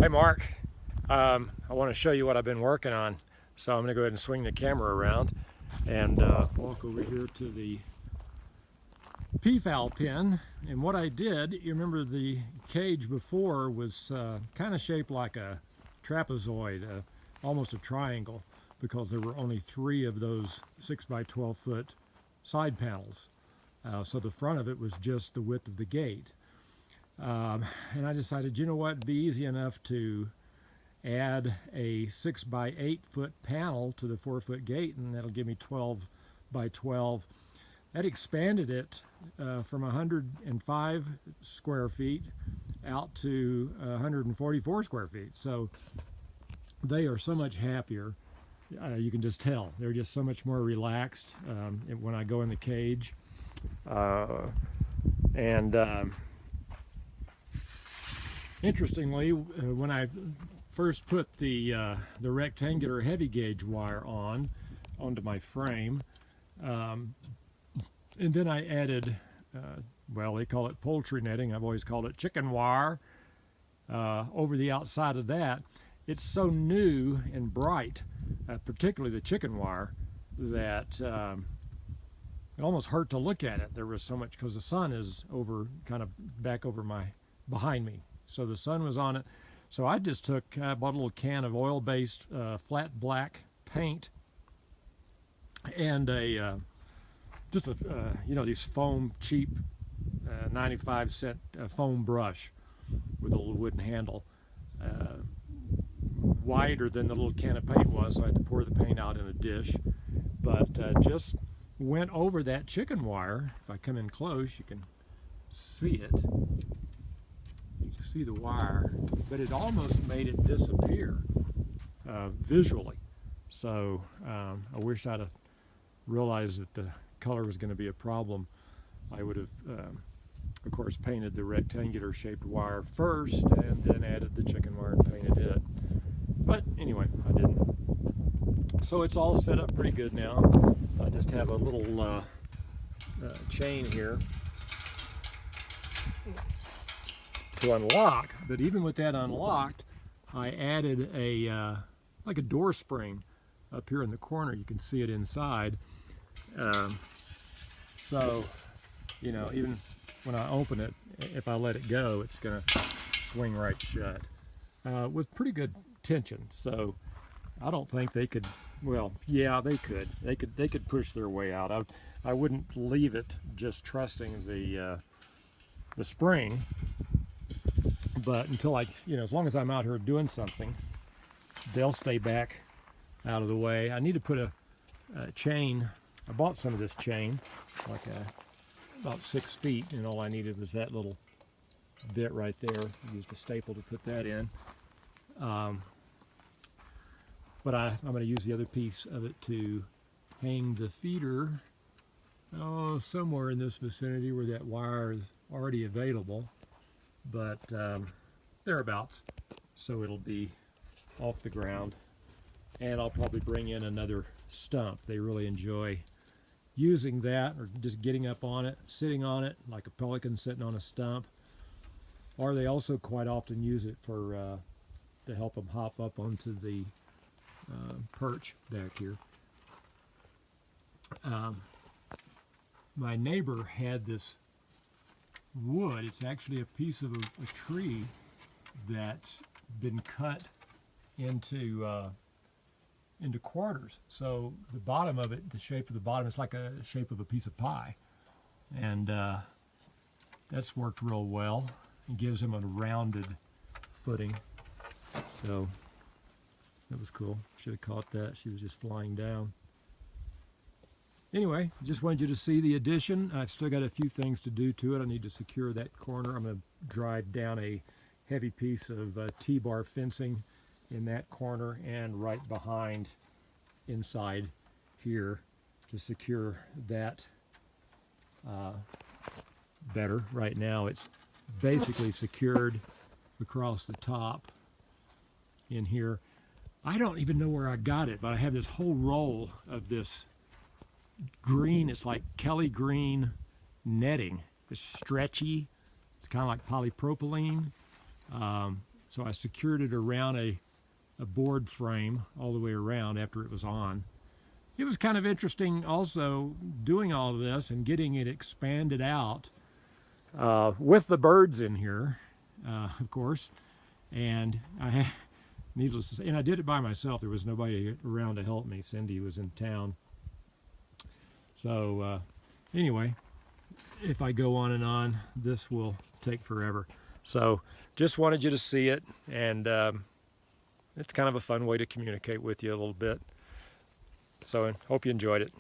Hey Mark, I want to show you what I've been working on. So I'm going to go ahead and swing the camera around and walk over here to the Peafowl Pen. And what I did, you remember the cage before was kind of shaped like a trapezoid, almost a triangle, because there were only 3 of those 6 by 12 foot side panels. So the front of it was just the width of the gate. And I decided, you know what, it'd be easy enough to add a 6 by 8 foot panel to the 4 foot gate, and that'll give me 12 by 12. That expanded it from 105 square feet out to 144 square feet. So they are so much happier. You can just tell. They're just so much more relaxed when I go in the cage. Interestingly, when I first put the rectangular heavy gauge wire onto my frame, and then I added, well, they call it poultry netting. I've always called it chicken wire. Over the outside of that, it's so new and bright, particularly the chicken wire, that it almost hurt to look at it. There was so much, because the sun is kind of back over behind me. So the sun was on it. So I just bought a little can of oil-based flat black paint and these foam, cheap 95-cent foam brush with a little wooden handle, wider than the little can of paint was, so I had to pour the paint out in a dish. But just went over that chicken wire. If I come in close, you can see it. You can see the wire, but it almost made it disappear visually. So I wish I'd have realized that the color was going to be a problem. I would have, of course, painted the rectangular shaped wire first and then added the chicken wire and painted it. But anyway, I didn't. So it's all set up pretty good now. I just have a little chain here to unlock, but even with that unlocked, I added like a door spring up here in the corner. You can see it inside. So, you know, even when I open it, if I let it go, it's going to swing right shut with pretty good tension. So I don't think they could. Well, yeah, they could. They could push their way out. I wouldn't leave it just trusting the spring. But until as long as I'm out here doing something, they'll stay back out of the way. I need to put a chain. I bought some of this chain, like about 6 feet, and all I needed was that little bit right there. I used a staple to put that in. But I'm going to use the other piece of it to hang the feeder somewhere in this vicinity where that wire is already available. But thereabouts, so it'll be off the ground, and I'll probably bring in another stump. They really enjoy using that, or just getting up on it, sitting on it like a pelican sitting on a stump, or they also quite often use it for to help them hop up onto the perch back here. My neighbor had this wood. It's actually a piece of a tree that's been cut into quarters. So the bottom of it, the shape of the bottom, is like a shape of a piece of pie, and that's worked real well. It gives them a rounded footing. So that was cool. Should have caught that. She was just flying down. Anyway, just wanted you to see the addition. I've still got a few things to do to it. I need to secure that corner. I'm going to drive down a heavy piece of T-bar fencing in that corner and right behind inside here to secure that better. Right now it's basically secured across the top in here. I don't even know where I got it, but I have this whole roll of this green. It's like Kelly green netting. It's stretchy. It's kind of like polypropylene. So I secured it around a board frame all the way around after it was on. It was kind of interesting also doing all of this and getting it expanded out with the birds in here, of course. And needless to say, and I did it by myself. There was nobody around to help me. Cindy was in town. So anyway, if I go on and on, this will take forever. So just wanted you to see it, and it's kind of a fun way to communicate with you a little bit. So I hope you enjoyed it.